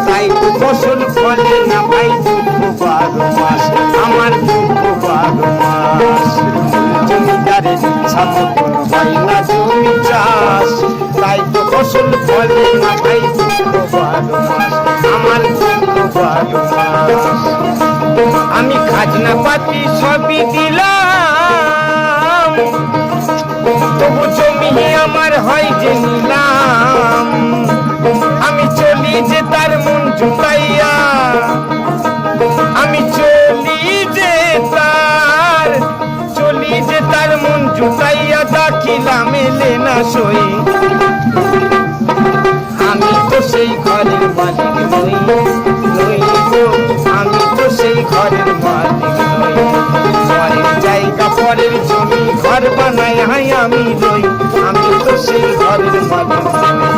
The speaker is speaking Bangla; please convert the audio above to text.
তাই তো ফসল ফলে না ভাই দুঃখ 12 মাস, আমার দুঃখ 12 মাস। জমিদারের ইচ্ছা মতন হয় না জমি চাষ, তাই তো ফসল ফলে না ভাই দুঃখ 12 মাস, আমার দুঃখ 12 মাস। আমি খাজনা পাতি সবই দিলাম, তবু জমি আমার হয় যে নিলাম। আমি চলি যে তার মন জুটাইয়া, আমি চলি যে তার মন জুটাইয়া, ডাকিলাম এলে না সই। আমি তো সেই ঘরের মালিক নই, আমি তো সেই ঘরের মালিক নই। পরের জায়গা পরের জমি ঘর বানাই আমি লই, আমি তো সেই ঘরের মালিক।